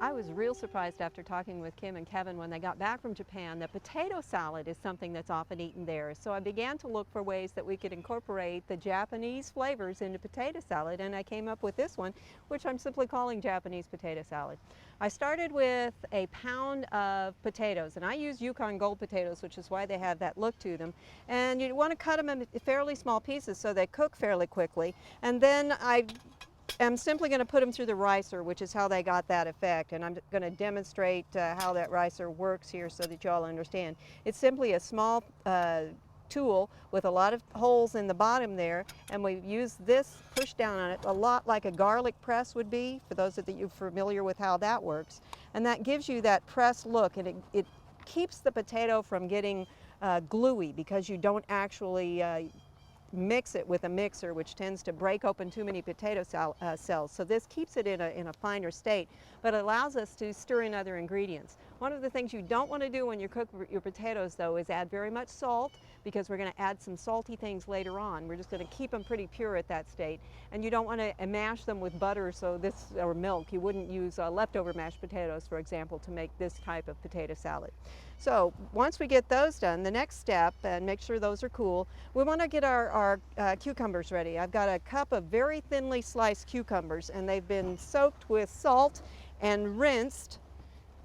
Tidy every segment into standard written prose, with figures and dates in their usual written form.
I was real surprised after talking with Kim and Kevin when they got back from Japan that potato salad is something that's often eaten there. So I began to look for ways that we could incorporate the Japanese flavors into potato salad, and I came up with this one, which I'm simply calling Japanese potato salad. I started with a pound of potatoes, and I use Yukon Gold potatoes, which is why they have that look to them. And you want to cut them in fairly small pieces so they cook fairly quickly. And then I'm simply going to put them through the ricer, which is how they got that effect, and I'm going to demonstrate how that ricer works here so that you all understand. It's simply a small tool with a lot of holes in the bottom there, and we use this push down on it a lot like a garlic press would be, for those of you familiar with how that works. And that gives you that press look, and it keeps the potato from getting gluey because you don't actually mix it with a mixer, which tends to break open too many potato cells. So this keeps it in a finer state, but allows us to stir in other ingredients. One of the things you don't want to do when you cook your potatoes, though, is add very much salt, because we're going to add some salty things later on. We're just going to keep them pretty pure at that state. And you don't want to mash them with butter or milk. You wouldn't use leftover mashed potatoes, for example, to make this type of potato salad. So once we get those done, the next step, and make sure those are cool, we want to get our cucumbers ready. I've got a cup of very thinly sliced cucumbers, and they've been soaked with salt and rinsed.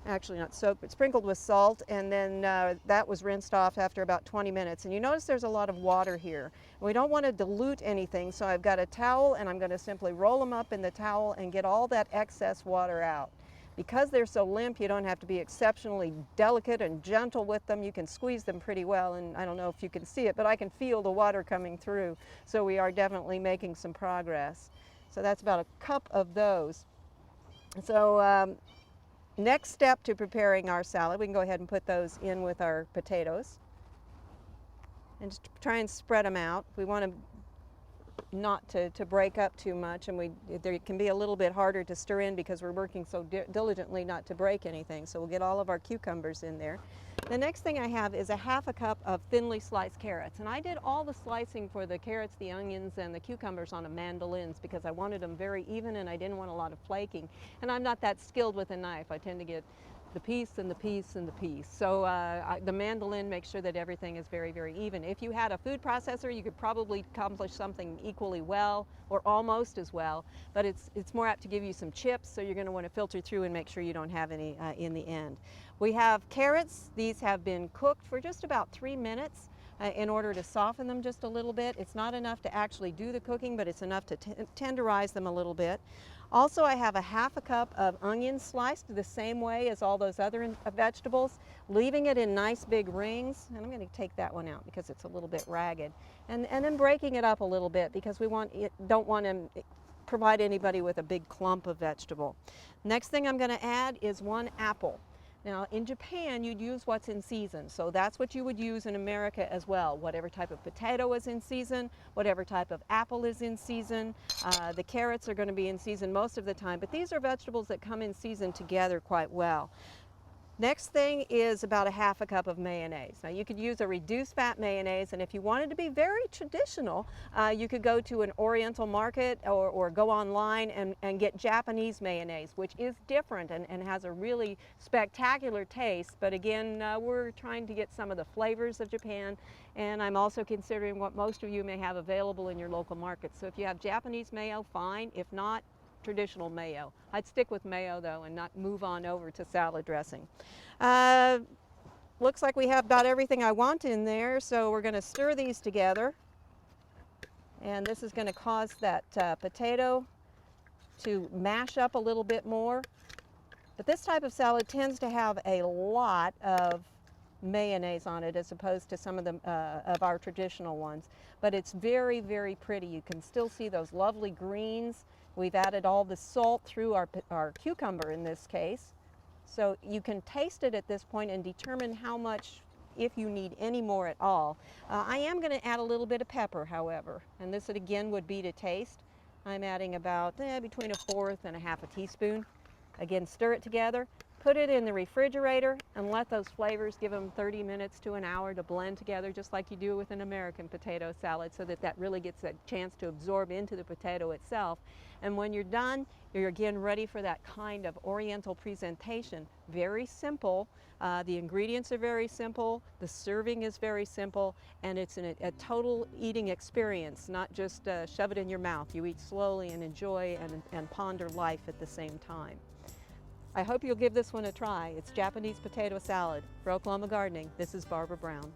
Actually not soaked, but sprinkled with salt, and then that was rinsed off after about 20 minutes. And you notice there's a lot of water here. We don't want to dilute anything, so I've got a towel, and I'm going to simply roll them up in the towel and get all that excess water out. Because they're so limp, you don't have to be exceptionally delicate and gentle with them. You can squeeze them pretty well, and I don't know if you can see it, but I can feel the water coming through. So we are definitely making some progress. So that's about a cup of those. So next step to preparing our salad, we can go ahead and put those in with our potatoes and just try and spread them out. We want to not to break up too much, and they can be a little bit harder to stir in because we're working so diligently not to break anything. So we'll get all of our cucumbers in there. The next thing I have is a half a cup of thinly sliced carrots, and I did all the slicing for the carrots, the onions, and the cucumbers on a mandolins because I wanted them very even and I didn't want a lot of flaking. And I'm not that skilled with a knife. I tend to get the piece and the piece and the piece. So the mandolin makes sure that everything is very, very even. If you had a food processor, you could probably accomplish something equally well or almost as well, but it's more apt to give you some chips, so you're going to want to filter through and make sure you don't have any in the end. We have carrots. These have been cooked for just about 3 minutes. In order to soften them just a little bit. It's not enough to actually do the cooking, but it's enough to tenderize them a little bit. Also, I have a half a cup of onions sliced the same way as all those other vegetables, leaving it in nice big rings. And I'm going to take that one out because it's a little bit ragged. And then breaking it up a little bit because we don't want to provide anybody with a big clump of vegetable. Next thing I'm going to add is 1 apple. Now, in Japan, you'd use what's in season, so that's what you would use in America as well. Whatever type of potato is in season, whatever type of apple is in season. The carrots are going to be in season most of the time, but these are vegetables that come in season together quite well. Next thing is about a half a cup of mayonnaise. Now you could use a reduced fat mayonnaise, and if you wanted to be very traditional, you could go to an Oriental market or go online and get Japanese mayonnaise, which is different and has a really spectacular taste. But again, we're trying to get some of the flavors of Japan, and I'm also considering what most of you may have available in your local market. So if you have Japanese mayo, fine. If not, traditional mayo. I'd stick with mayo though and not move on over to salad dressing. Looks like we have about everything I want in there, so we're going to stir these together, and this is going to cause that potato to mash up a little bit more. But this type of salad tends to have a lot of mayonnaise on it as opposed to some of our traditional ones, but it's very, very pretty. You can still see those lovely greens. We've added all the salt through our cucumber in this case, so you can taste it at this point and determine how much, if you need any more at all. I am going to add a little bit of pepper, however, and this again would be to taste. I'm adding about between 1/4 and 1/2 teaspoon. Again, stir it together. Put it in the refrigerator and let those flavors, give them 30 minutes to an hour to blend together, just like you do with an American potato salad, so that that really gets a chance to absorb into the potato itself. And when you're done, you're again ready for that kind of oriental presentation. Very simple. The ingredients are very simple, the serving is very simple, and it's a total eating experience, not just shove it in your mouth. You eat slowly and enjoy and ponder life at the same time. I hope you'll give this one a try. It's Japanese potato salad. For Oklahoma Gardening, this is Barbara Brown.